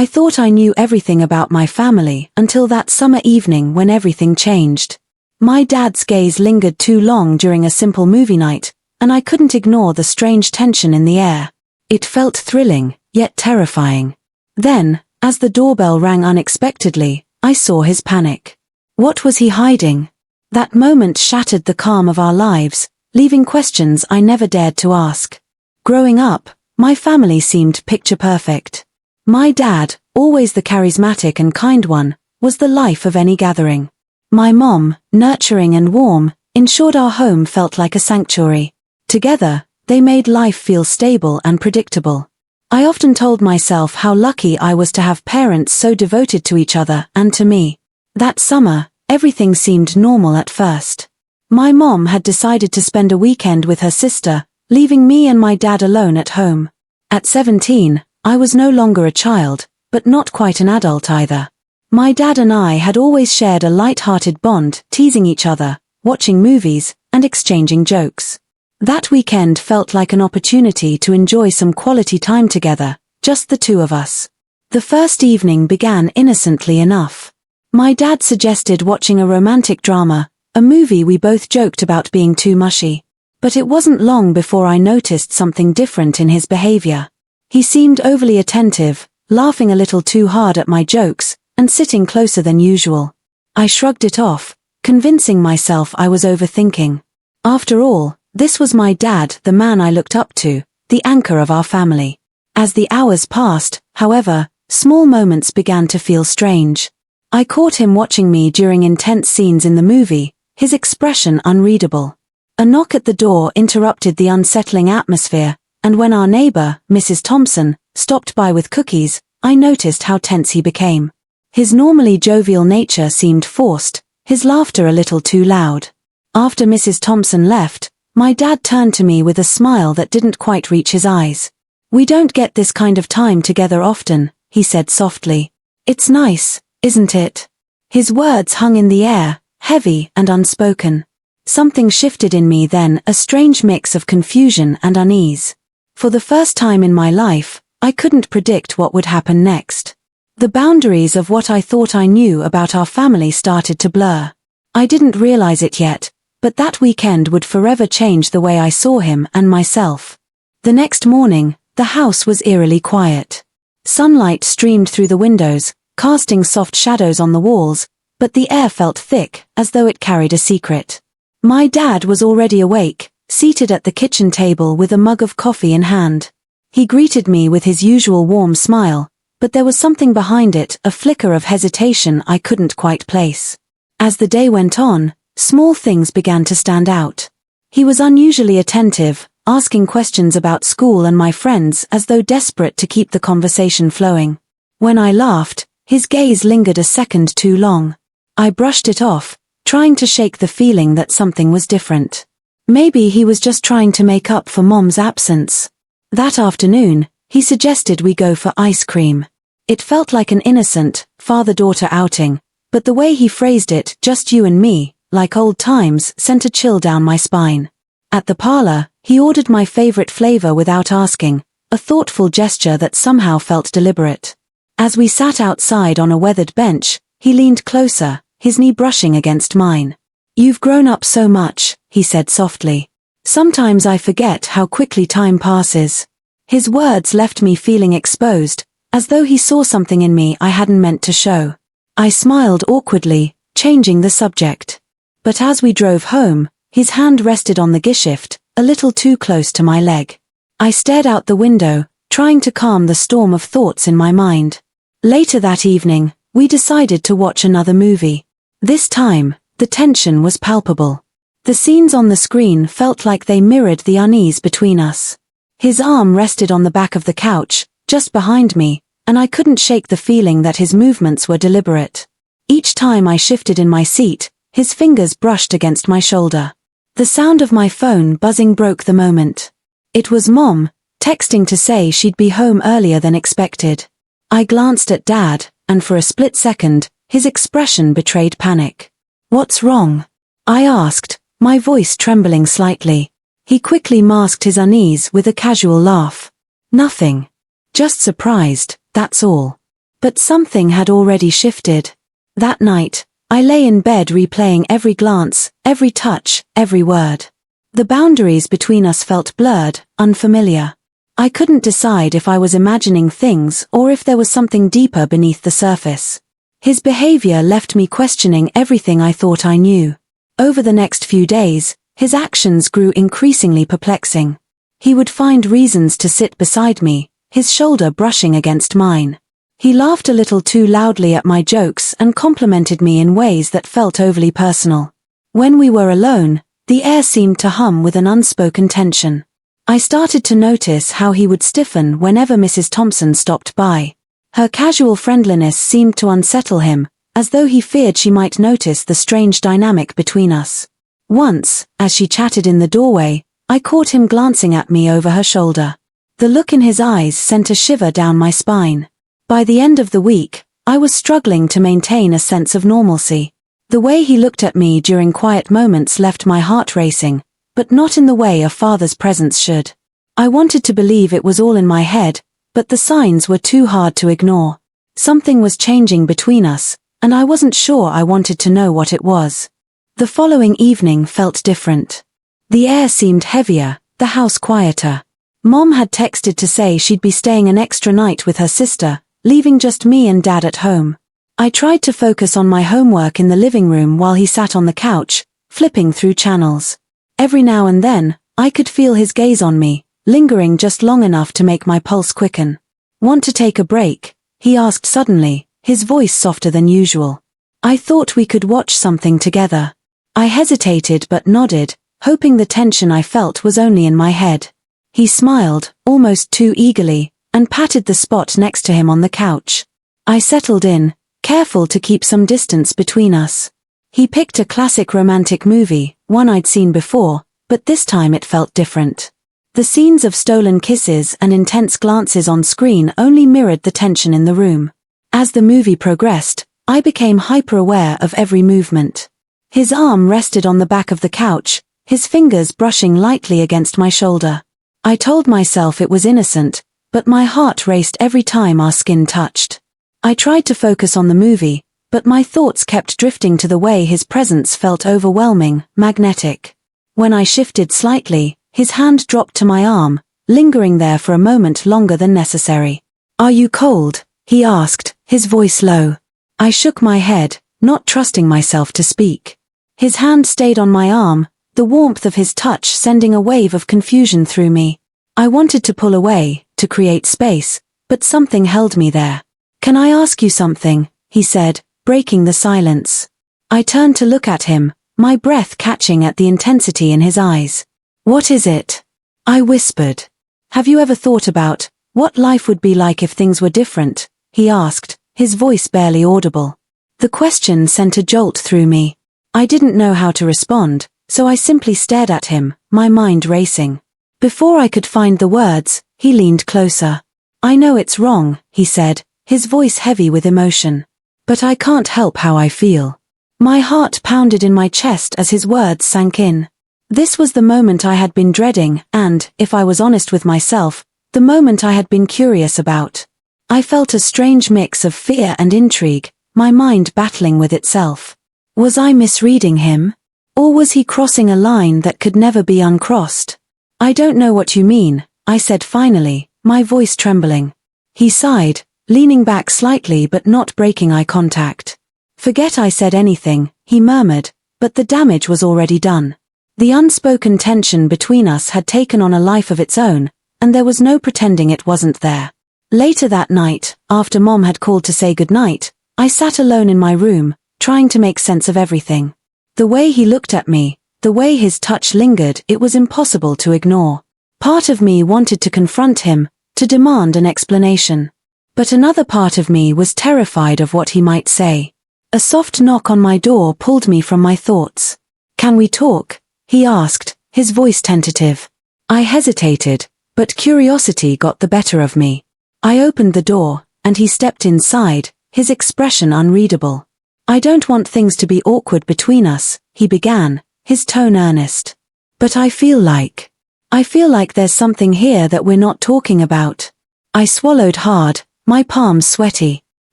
I thought I knew everything about my family until that summer evening when everything changed. My dad's gaze lingered too long during a simple movie night, and I couldn't ignore the strange tension in the air. It felt thrilling, yet terrifying. Then, as the doorbell rang unexpectedly, I saw his panic. What was he hiding? That moment shattered the calm of our lives, leaving questions I never dared to ask. Growing up, my family seemed picture perfect. My dad, always the charismatic and kind one, was the life of any gathering. My mom, nurturing and warm, ensured our home felt like a sanctuary. Together, they made life feel stable and predictable. I often told myself how lucky I was to have parents so devoted to each other and to me. That summer, everything seemed normal at first. My mom had decided to spend a weekend with her sister, leaving me and my dad alone at home. At 17, I was no longer a child, but not quite an adult either. My dad and I had always shared a light-hearted bond, teasing each other, watching movies, and exchanging jokes. That weekend felt like an opportunity to enjoy some quality time together, just the two of us. The first evening began innocently enough. My dad suggested watching a romantic drama, a movie we both joked about being too mushy. But it wasn't long before I noticed something different in his behavior. He seemed overly attentive, laughing a little too hard at my jokes, and sitting closer than usual. I shrugged it off, convincing myself I was overthinking. After all, this was my dad, the man I looked up to, the anchor of our family. As the hours passed, however, small moments began to feel strange. I caught him watching me during intense scenes in the movie, his expression unreadable. A knock at the door interrupted the unsettling atmosphere, and when our neighbor, Mrs. Thompson, stopped by with cookies, I noticed how tense he became. His normally jovial nature seemed forced, his laughter a little too loud. After Mrs. Thompson left, my dad turned to me with a smile that didn't quite reach his eyes. "We don't get this kind of time together often," he said softly. "It's nice, isn't it?" His words hung in the air, heavy and unspoken. Something shifted in me then, a strange mix of confusion and unease. For the first time in my life, I couldn't predict what would happen next. The boundaries of what I thought I knew about our family started to blur. I didn't realize it yet, but that weekend would forever change the way I saw him and myself. The next morning, the house was eerily quiet. Sunlight streamed through the windows, casting soft shadows on the walls, but the air felt thick, as though it carried a secret. My dad was already awake, seated at the kitchen table with a mug of coffee in hand. He greeted me with his usual warm smile, but there was something behind it, a flicker of hesitation I couldn't quite place. As the day went on, small things began to stand out. He was unusually attentive, asking questions about school and my friends as though desperate to keep the conversation flowing. When I laughed, his gaze lingered a second too long. I brushed it off, trying to shake the feeling that something was different. Maybe he was just trying to make up for Mom's absence. That afternoon, he suggested we go for ice cream. It felt like an innocent, father-daughter outing, but the way he phrased it, "just you and me," like old times, sent a chill down my spine. At the parlor, he ordered my favorite flavor without asking, a thoughtful gesture that somehow felt deliberate. As we sat outside on a weathered bench, he leaned closer, his knee brushing against mine. "You've grown up so much," he said softly. "Sometimes I forget how quickly time passes." His words left me feeling exposed, as though he saw something in me I hadn't meant to show. I smiled awkwardly, changing the subject. But as we drove home, his hand rested on the gearshift, a little too close to my leg. I stared out the window, trying to calm the storm of thoughts in my mind. Later that evening, we decided to watch another movie. This time, the tension was palpable. The scenes on the screen felt like they mirrored the unease between us. His arm rested on the back of the couch, just behind me, and I couldn't shake the feeling that his movements were deliberate. Each time I shifted in my seat, his fingers brushed against my shoulder. The sound of my phone buzzing broke the moment. It was Mom, texting to say she'd be home earlier than expected. I glanced at Dad, and for a split second, his expression betrayed panic. "What's wrong?" I asked, my voice trembling slightly. He quickly masked his unease with a casual laugh. "Nothing. Just surprised, that's all." But something had already shifted. That night, I lay in bed replaying every glance, every touch, every word. The boundaries between us felt blurred, unfamiliar. I couldn't decide if I was imagining things or if there was something deeper beneath the surface. His behavior left me questioning everything I thought I knew. Over the next few days, his actions grew increasingly perplexing. He would find reasons to sit beside me, his shoulder brushing against mine. He laughed a little too loudly at my jokes and complimented me in ways that felt overly personal. When we were alone, the air seemed to hum with an unspoken tension. I started to notice how he would stiffen whenever Mrs. Thompson stopped by. Her casual friendliness seemed to unsettle him, as though he feared she might notice the strange dynamic between us. Once, as she chatted in the doorway, I caught him glancing at me over her shoulder. The look in his eyes sent a shiver down my spine. By the end of the week, I was struggling to maintain a sense of normalcy. The way he looked at me during quiet moments left my heart racing, but not in the way a father's presence should. I wanted to believe it was all in my head, but the signs were too hard to ignore. Something was changing between us, and I wasn't sure I wanted to know what it was. The following evening felt different. The air seemed heavier, the house quieter. Mom had texted to say she'd be staying an extra night with her sister, leaving just me and Dad at home. I tried to focus on my homework in the living room while he sat on the couch, flipping through channels. Every now and then, I could feel his gaze on me, lingering just long enough to make my pulse quicken. "Want to take a break?" he asked suddenly, his voice softer than usual. "I thought we could watch something together." I hesitated but nodded, hoping the tension I felt was only in my head. He smiled, almost too eagerly, and patted the spot next to him on the couch. I settled in, careful to keep some distance between us. He picked a classic romantic movie, one I'd seen before, but this time it felt different. The scenes of stolen kisses and intense glances on screen only mirrored the tension in the room. As the movie progressed, I became hyper-aware of every movement. His arm rested on the back of the couch, his fingers brushing lightly against my shoulder. I told myself it was innocent, but my heart raced every time our skin touched. I tried to focus on the movie, but my thoughts kept drifting to the way his presence felt overwhelming, magnetic. When I shifted slightly, his hand dropped to my arm, lingering there for a moment longer than necessary. "Are you cold?" he asked, his voice low. I shook my head, not trusting myself to speak. His hand stayed on my arm, the warmth of his touch sending a wave of confusion through me. I wanted to pull away, to create space, but something held me there. "Can I ask you something?" he said, breaking the silence. I turned to look at him, my breath catching at the intensity in his eyes. "What is it?" I whispered. "Have you ever thought about what life would be like if things were different?" he asked, his voice barely audible. The question sent a jolt through me. I didn't know how to respond, so I simply stared at him, my mind racing. Before I could find the words, he leaned closer. "I know it's wrong," he said, his voice heavy with emotion. "But I can't help how I feel." My heart pounded in my chest as his words sank in. This was the moment I had been dreading and, if I was honest with myself, the moment I had been curious about. I felt a strange mix of fear and intrigue, my mind battling with itself. Was I misreading him? Or was he crossing a line that could never be uncrossed? "I don't know what you mean," I said finally, my voice trembling. He sighed, leaning back slightly but not breaking eye contact. "Forget I said anything," he murmured, but the damage was already done. The unspoken tension between us had taken on a life of its own, and there was no pretending it wasn't there. Later that night, after Mom had called to say goodnight, I sat alone in my room, trying to make sense of everything. The way he looked at me, the way his touch lingered, it was impossible to ignore. Part of me wanted to confront him, to demand an explanation. But another part of me was terrified of what he might say. A soft knock on my door pulled me from my thoughts. "Can we talk?" he asked, his voice tentative. I hesitated, but curiosity got the better of me. I opened the door, and he stepped inside, his expression unreadable. "I don't want things to be awkward between us," he began, his tone earnest. "But I feel like there's something here that we're not talking about." I swallowed hard, my palms sweaty.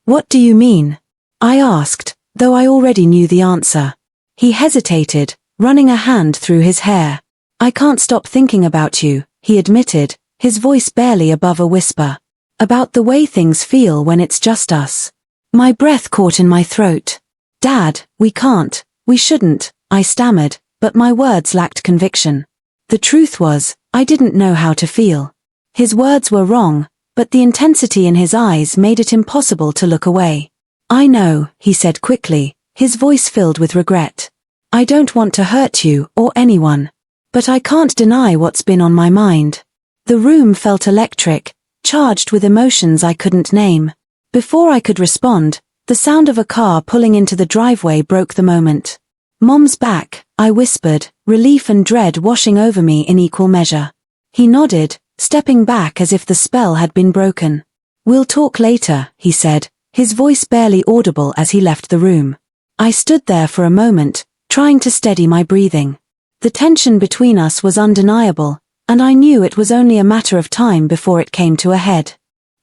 What do you mean? I asked, though I already knew the answer. He hesitated, running a hand through his hair. I can't stop thinking about you, he admitted, his voice barely above a whisper. About the way things feel when it's just us. My breath caught in my throat. Dad, we can't, we shouldn't, I stammered, but my words lacked conviction. The truth was, I didn't know how to feel. His words were wrong, but the intensity in his eyes made it impossible to look away. I know, he said quickly, his voice filled with regret. I don't want to hurt you or anyone. But I can't deny what's been on my mind. The room felt electric, charged with emotions I couldn't name. Before I could respond, the sound of a car pulling into the driveway broke the moment. Mom's back, I whispered, relief and dread washing over me in equal measure. He nodded, stepping back as if the spell had been broken. We'll talk later, he said, his voice barely audible as he left the room. I stood there for a moment, trying to steady my breathing. The tension between us was undeniable, and I knew it was only a matter of time before it came to a head.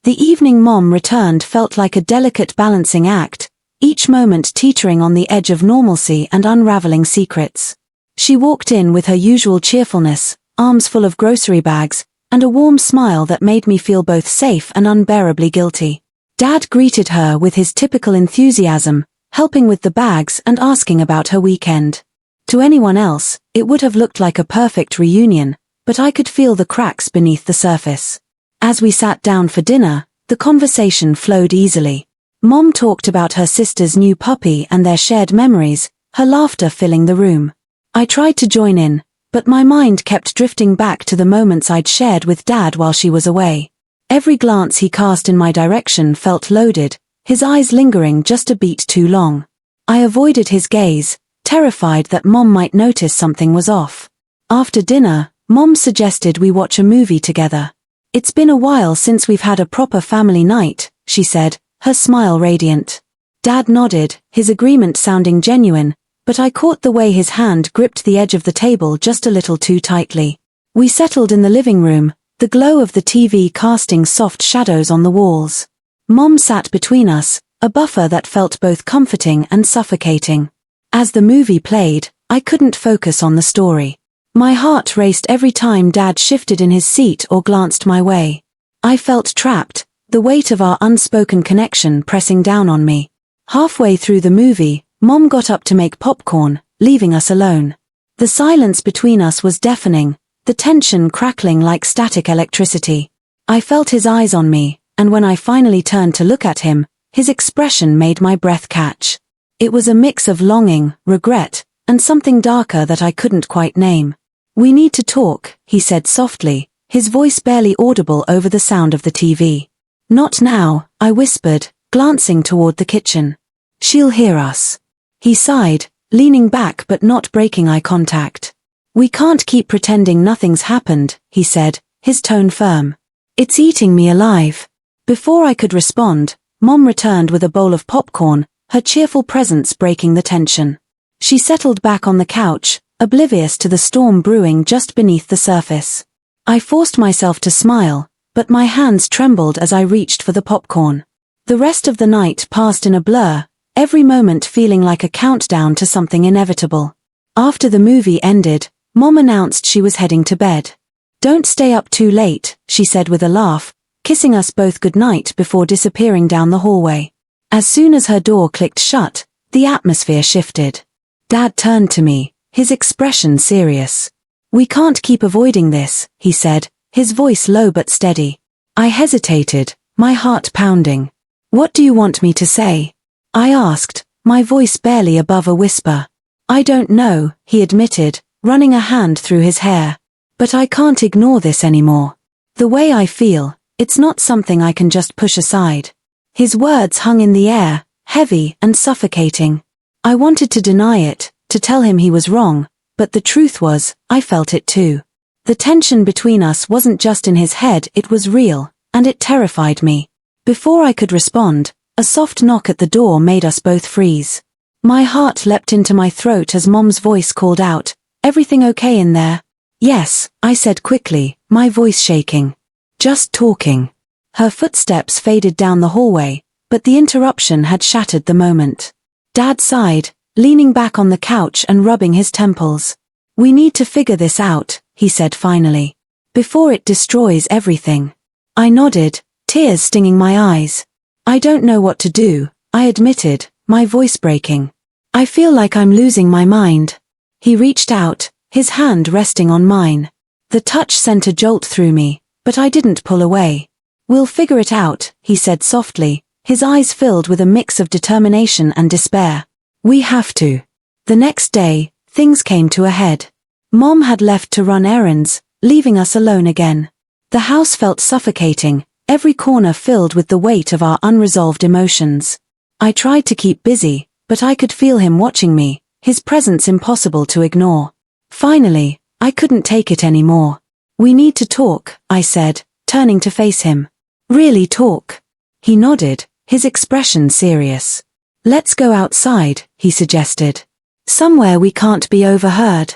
The evening Mom returned felt like a delicate balancing act, each moment teetering on the edge of normalcy and unraveling secrets. She walked in with her usual cheerfulness, arms full of grocery bags, and a warm smile that made me feel both safe and unbearably guilty. Dad greeted her with his typical enthusiasm, helping with the bags and asking about her weekend. To anyone else, it would have looked like a perfect reunion, but I could feel the cracks beneath the surface. As we sat down for dinner, the conversation flowed easily. Mom talked about her sister's new puppy and their shared memories, her laughter filling the room. I tried to join in, but my mind kept drifting back to the moments I'd shared with Dad while she was away. Every glance he cast in my direction felt loaded, his eyes lingering just a beat too long. I avoided his gaze, terrified that Mom might notice something was off. After dinner, Mom suggested we watch a movie together. It's been a while since we've had a proper family night, she said, her smile radiant. Dad nodded, his agreement sounding genuine, but I caught the way his hand gripped the edge of the table just a little too tightly. We settled in the living room, the glow of the TV casting soft shadows on the walls. Mom sat between us, a buffer that felt both comforting and suffocating. As the movie played, I couldn't focus on the story. My heart raced every time Dad shifted in his seat or glanced my way. I felt trapped, the weight of our unspoken connection pressing down on me. Halfway through the movie, Mom got up to make popcorn, leaving us alone. The silence between us was deafening, the tension crackling like static electricity. I felt his eyes on me, and when I finally turned to look at him, his expression made my breath catch. It was a mix of longing, regret, and something darker that I couldn't quite name. We need to talk, he said softly, his voice barely audible over the sound of the TV. Not now, I whispered, glancing toward the kitchen. She'll hear us. He sighed, leaning back but not breaking eye contact. We can't keep pretending nothing's happened, he said, his tone firm. It's eating me alive. Before I could respond, Mom returned with a bowl of popcorn, her cheerful presence breaking the tension. She settled back on the couch, oblivious to the storm brewing just beneath the surface. I forced myself to smile, but my hands trembled as I reached for the popcorn. The rest of the night passed in a blur, every moment feeling like a countdown to something inevitable. After the movie ended, Mom announced she was heading to bed. Don't stay up too late, she said with a laugh, kissing us both goodnight before disappearing down the hallway. As soon as her door clicked shut, the atmosphere shifted. Dad turned to me, his expression serious. We can't keep avoiding this, he said, his voice low but steady. I hesitated, my heart pounding. What do you want me to say? I asked, my voice barely above a whisper. I don't know, he admitted, running a hand through his hair. But I can't ignore this anymore. The way I feel, it's not something I can just push aside. His words hung in the air, heavy and suffocating. I wanted to deny it, to tell him he was wrong, but the truth was, I felt it too. The tension between us wasn't just in his head, it was real, and it terrified me. Before I could respond, a soft knock at the door made us both freeze. My heart leapt into my throat as Mom's voice called out, "Everything okay in there?" "Yes," I said quickly, my voice shaking. "Just talking." Her footsteps faded down the hallway, but the interruption had shattered the moment. Dad sighed, leaning back on the couch and rubbing his temples. "We need to figure this out," he said finally, "before it destroys everything." I nodded, tears stinging my eyes. "I don't know what to do," I admitted, my voice breaking. "I feel like I'm losing my mind." He reached out, his hand resting on mine. The touch sent a jolt through me, but I didn't pull away. "We'll figure it out," he said softly, his eyes filled with a mix of determination and despair. "We have to." The next day, things came to a head. Mom had left to run errands, leaving us alone again. The house felt suffocating, every corner filled with the weight of our unresolved emotions. I tried to keep busy, but I could feel him watching me, his presence impossible to ignore. Finally, I couldn't take it anymore. "We need to talk," I said, turning to face him. "Really talk?" He nodded, his expression serious. "Let's go outside," he suggested. "Somewhere we can't be overheard."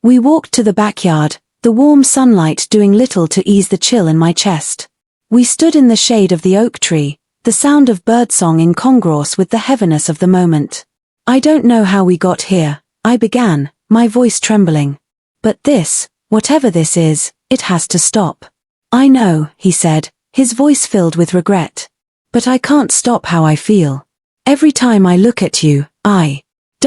We walked to the backyard, the warm sunlight doing little to ease the chill in my chest. We stood in the shade of the oak tree, the sound of birdsong incongruous with the heaviness of the moment. "I don't know how we got here," I began, my voice trembling. "But this, whatever this is, it has to stop." "I know," he said, his voice filled with regret. "But I can't stop how I feel. Every time I look at you,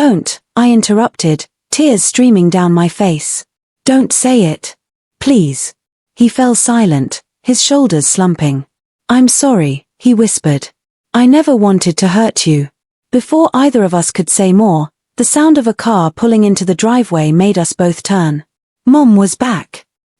Don't," I interrupted, tears streaming down my face. "Don't say it. Please." He fell silent, his shoulders slumping. "I'm sorry," he whispered. "I never wanted to hurt you." Before either of us could say more, the sound of a car pulling into the driveway made us both turn. Mom was back.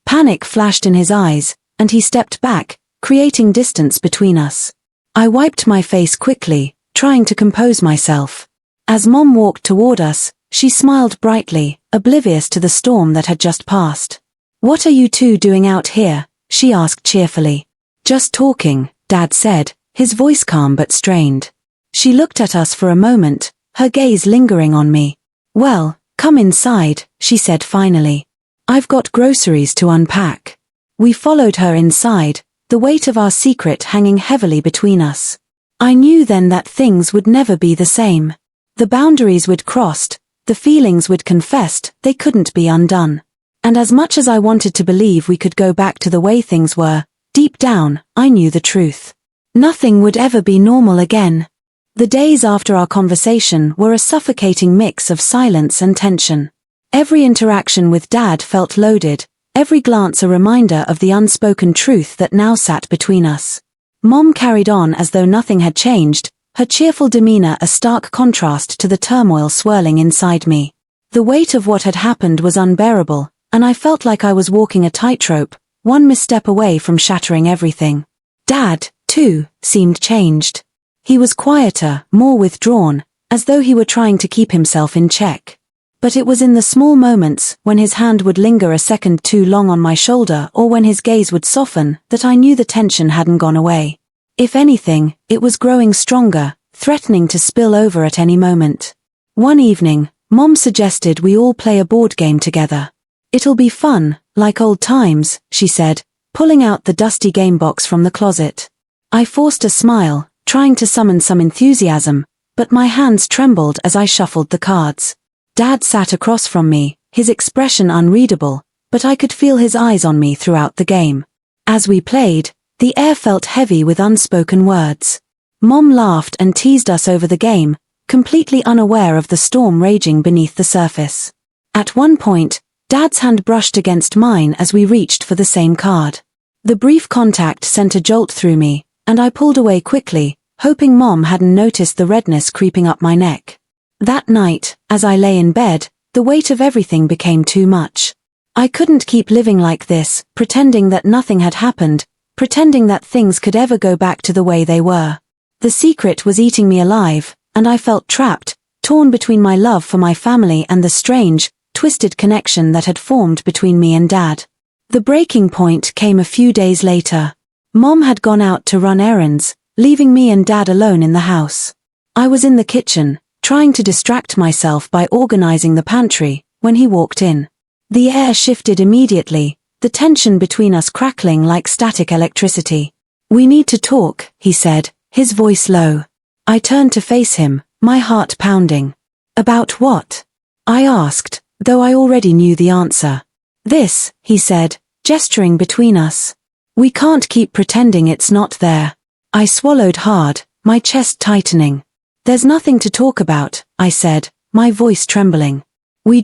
Panic flashed in his eyes, and he stepped back, creating distance between us. I wiped my face quickly, trying to compose myself. As Mom walked toward us, she smiled brightly, oblivious to the storm that had just passed. "What are you two doing out here?" she asked cheerfully. "Just talking," Dad said, his voice calm but strained. She looked at us for a moment, her gaze lingering on me. "Well, come inside," she said finally. "I've got groceries to unpack." We followed her inside, the weight of our secret hanging heavily between us. I knew then that things would never be the same. The boundaries we'd crossed, the feelings we'd confessed, they couldn't be undone. And as much as I wanted to believe we could go back to the way things were, deep down, I knew the truth. Nothing would ever be normal again. The days after our conversation were a suffocating mix of silence and tension. Every interaction with Dad felt loaded, every glance a reminder of the unspoken truth that now sat between us. Mom carried on as though nothing had changed, her cheerful demeanor a stark contrast to the turmoil swirling inside me. The weight of what had happened was unbearable, and I felt like I was walking a tightrope, one misstep away from shattering everything. Dad, too, seemed changed. He was quieter, more withdrawn, as though he were trying to keep himself in check. But it was in the small moments, when his hand would linger a second too long on my shoulder or when his gaze would soften, that I knew the tension hadn't gone away. If anything, it was growing stronger, threatening to spill over at any moment. One evening, Mom suggested we all play a board game together. "It'll be fun, like old times," she said, pulling out the dusty game box from the closet. I forced a smile, trying to summon some enthusiasm, but my hands trembled as I shuffled the cards. Dad sat across from me, his expression unreadable, but I could feel his eyes on me throughout the game. As we played, the air felt heavy with unspoken words. Mom laughed and teased us over the game, completely unaware of the storm raging beneath the surface. At one point, Dad's hand brushed against mine as we reached for the same card. The brief contact sent a jolt through me, and I pulled away quickly, hoping Mom hadn't noticed the redness creeping up my neck. That night, as I lay in bed, the weight of everything became too much. I couldn't keep living like this, pretending that nothing had happened, pretending that things could ever go back to the way they were. The secret was eating me alive, and I felt trapped, torn between my love for my family and the strange, twisted connection that had formed between me and Dad. The breaking point came a few days later. Mom had gone out to run errands, leaving me and Dad alone in the house. I was in the kitchen, trying to distract myself by organizing the pantry, when he walked in. The air shifted immediately, the tension between us crackling like static electricity. "We need to talk," he said, his voice low. I turned to face him, my heart pounding. About what? I asked, though I already knew the answer. This, he said, gesturing between us. We can't keep pretending it's not there. I swallowed hard, my chest tightening. There's nothing to talk about, I said, my voice trembling. We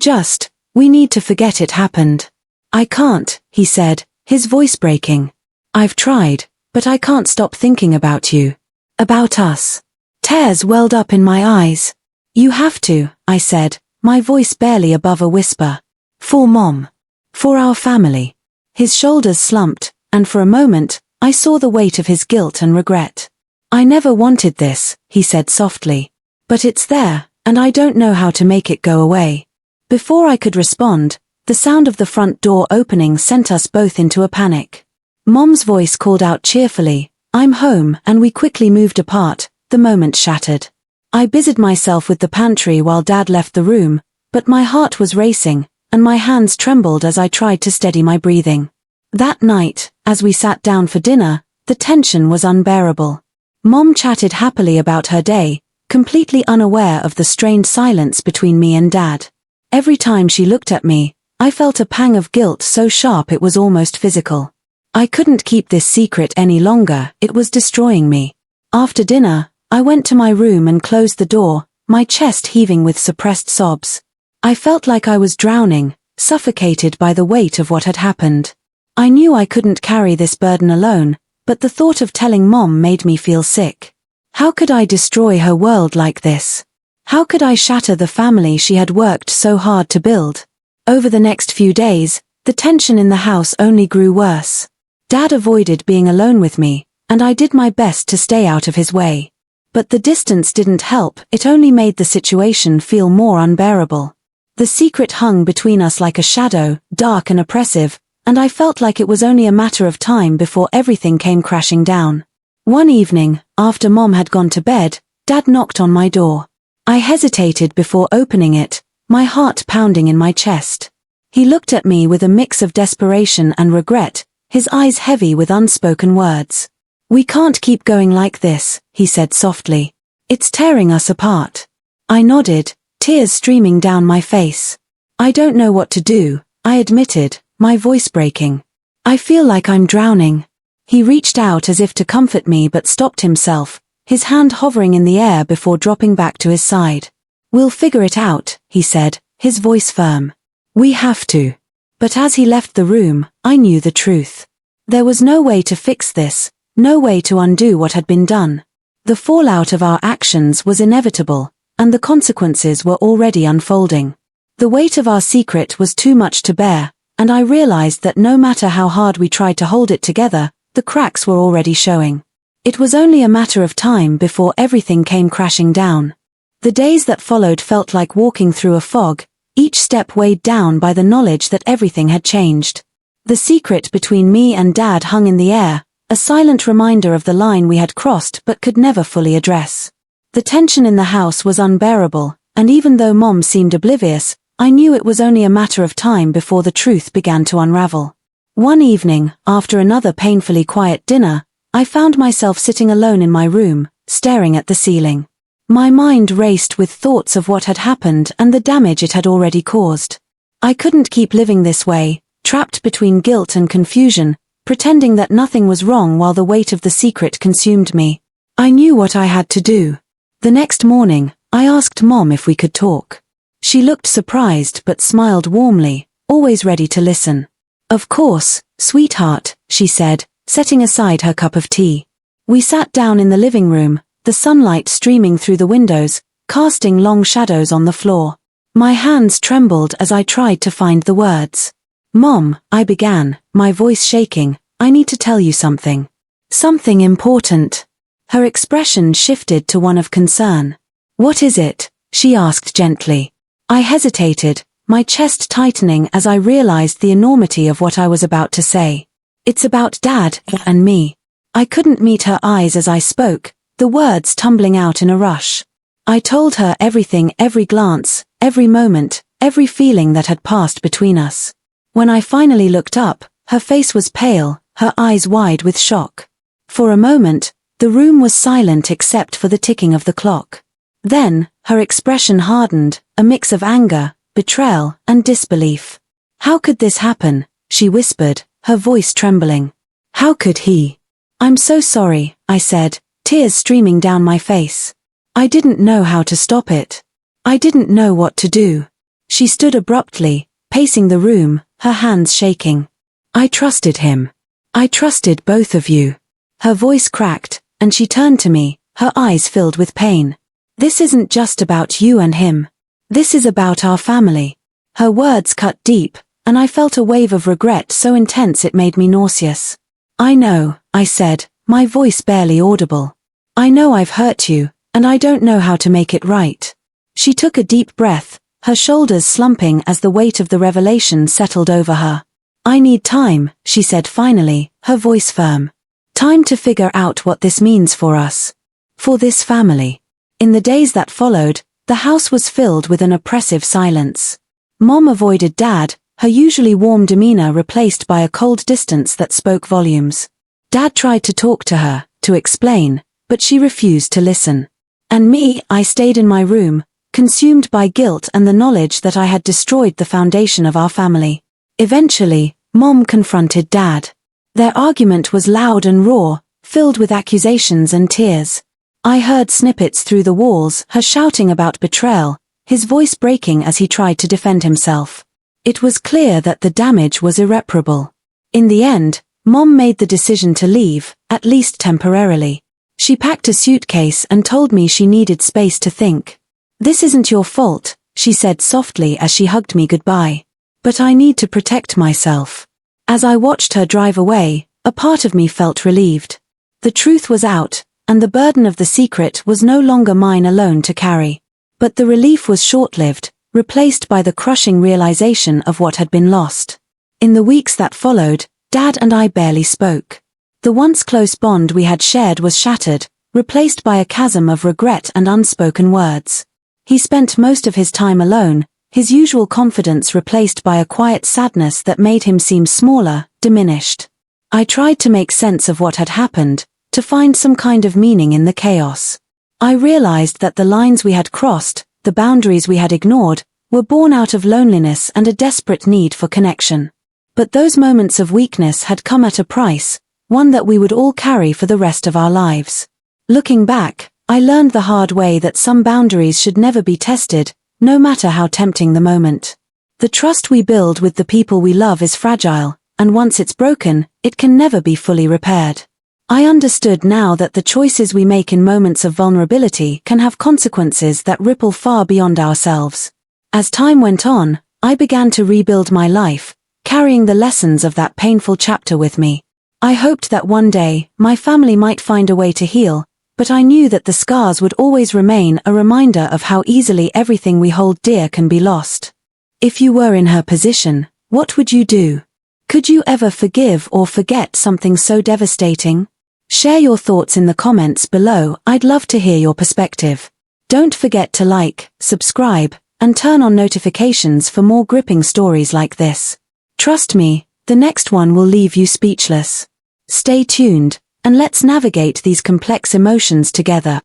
need to forget it happened. I can't, he said, his voice breaking. I've tried, but I can't stop thinking about you. About us. Tears welled up in my eyes. You have to, I said, my voice barely above a whisper. For Mom. For our family. His shoulders slumped, and for a moment, I saw the weight of his guilt and regret. I never wanted this, he said softly. But it's there, and I don't know how to make it go away. Before I could respond, the sound of the front door opening sent us both into a panic. Mom's voice called out cheerfully, I'm home, and we quickly moved apart, the moment shattered. I busied myself with the pantry while Dad left the room, but my heart was racing, and my hands trembled as I tried to steady my breathing. That night, as we sat down for dinner, the tension was unbearable. Mom chatted happily about her day, completely unaware of the strained silence between me and Dad. Every time she looked at me, I felt a pang of guilt so sharp it was almost physical. I couldn't keep this secret any longer, it was destroying me. After dinner, I went to my room and closed the door, my chest heaving with suppressed sobs. I felt like I was drowning, suffocated by the weight of what had happened. I knew I couldn't carry this burden alone, but the thought of telling Mom made me feel sick. How could I destroy her world like this? How could I shatter the family she had worked so hard to build? Over the next few days, the tension in the house only grew worse. Dad avoided being alone with me, and I did my best to stay out of his way. But the distance didn't help, it only made the situation feel more unbearable. The secret hung between us like a shadow, dark and oppressive, and I felt like it was only a matter of time before everything came crashing down. One evening, after Mom had gone to bed, Dad knocked on my door. I hesitated before opening it, my heart pounding in my chest. He looked at me with a mix of desperation and regret, his eyes heavy with unspoken words. We can't keep going like this, he said softly. It's tearing us apart. I nodded, tears streaming down my face. I don't know what to do, I admitted, my voice breaking. I feel like I'm drowning. He reached out as if to comfort me but stopped himself, his hand hovering in the air before dropping back to his side. We'll figure it out, he said, his voice firm. We have to. But as he left the room, I knew the truth. There was no way to fix this, no way to undo what had been done. The fallout of our actions was inevitable, and the consequences were already unfolding. The weight of our secret was too much to bear, and I realized that no matter how hard we tried to hold it together, the cracks were already showing. It was only a matter of time before everything came crashing down. The days that followed felt like walking through a fog, each step weighed down by the knowledge that everything had changed. The secret between me and Dad hung in the air, a silent reminder of the line we had crossed but could never fully address. The tension in the house was unbearable, and even though Mom seemed oblivious, I knew it was only a matter of time before the truth began to unravel. One evening, after another painfully quiet dinner, I found myself sitting alone in my room, staring at the ceiling. My mind raced with thoughts of what had happened and the damage it had already caused. I couldn't keep living this way, trapped between guilt and confusion, pretending that nothing was wrong while the weight of the secret consumed me. I knew what I had to do. The next morning, I asked Mom if we could talk. She looked surprised but smiled warmly, always ready to listen. Of course, sweetheart, she said, setting aside her cup of tea. We sat down in the living room, the sunlight streaming through the windows, casting long shadows on the floor. My hands trembled as I tried to find the words. Mom, I began, my voice shaking, I need to tell you something. Something important. Her expression shifted to one of concern. What is it? She asked gently. I hesitated, my chest tightening as I realized the enormity of what I was about to say. It's about Dad and me. I couldn't meet her eyes as I spoke, the words tumbling out in a rush. I told her everything, every glance, every moment, every feeling that had passed between us. When I finally looked up, her face was pale, her eyes wide with shock. For a moment, The room was silent except for the ticking of the clock. Then, her expression hardened, a mix of anger, betrayal, and disbelief. "How could this happen?" she whispered, her voice trembling. "How could he?" "I'm so sorry," I said, tears streaming down my face. "I didn't know how to stop it. I didn't know what to do." She stood abruptly, pacing the room, her hands shaking. "I trusted him. I trusted both of you." Her voice cracked, and she turned to me, her eyes filled with pain. "This isn't just about you and him. This is about our family." Her words cut deep, and I felt a wave of regret so intense it made me nauseous. "I know," I said, my voice barely audible. "I know I've hurt you, and I don't know how to make it right." She took a deep breath, her shoulders slumping as the weight of the revelation settled over her. "I need time," she said finally, her voice firm. "Time to figure out what this means for us. For this family." In the days that followed, the house was filled with an oppressive silence. Mom avoided Dad, her usually warm demeanor replaced by a cold distance that spoke volumes. Dad tried to talk to her, to explain, but she refused to listen. And me, I stayed in my room, consumed by guilt and the knowledge that I had destroyed the foundation of our family. Eventually, Mom confronted Dad. Their argument was loud and raw, filled with accusations and tears. I heard snippets through the walls, her shouting about betrayal, his voice breaking as he tried to defend himself. It was clear that the damage was irreparable. In the end, Mom made the decision to leave, at least temporarily. She packed a suitcase and told me she needed space to think. "This isn't your fault," she said softly as she hugged me goodbye. "But I need to protect myself." As I watched her drive away, a part of me felt relieved. The truth was out, and the burden of the secret was no longer mine alone to carry. But the relief was short-lived, replaced by the crushing realization of what had been lost. In the weeks that followed, Dad and I barely spoke. The once close bond we had shared was shattered, replaced by a chasm of regret and unspoken words. He spent most of his time alone, his usual confidence replaced by a quiet sadness that made him seem smaller, diminished. I tried to make sense of what had happened, to find some kind of meaning in the chaos. I realized that the lines we had crossed, the boundaries we had ignored, were born out of loneliness and a desperate need for connection. But those moments of weakness had come at a price, one that we would all carry for the rest of our lives. Looking back, I learned the hard way that some boundaries should never be tested, no matter how tempting the moment. The trust we build with the people we love is fragile, and once it's broken, it can never be fully repaired. I understood now that the choices we make in moments of vulnerability can have consequences that ripple far beyond ourselves. As time went on, I began to rebuild my life, carrying the lessons of that painful chapter with me. I hoped that one day, my family might find a way to heal, but I knew that the scars would always remain a reminder of how easily everything we hold dear can be lost. If you were in her position, what would you do? Could you ever forgive or forget something so devastating? Share your thoughts in the comments below. I'd love to hear your perspective. Don't forget to like, subscribe, and turn on notifications for more gripping stories like this. Trust me, the next one will leave you speechless. Stay tuned, and let's navigate these complex emotions together.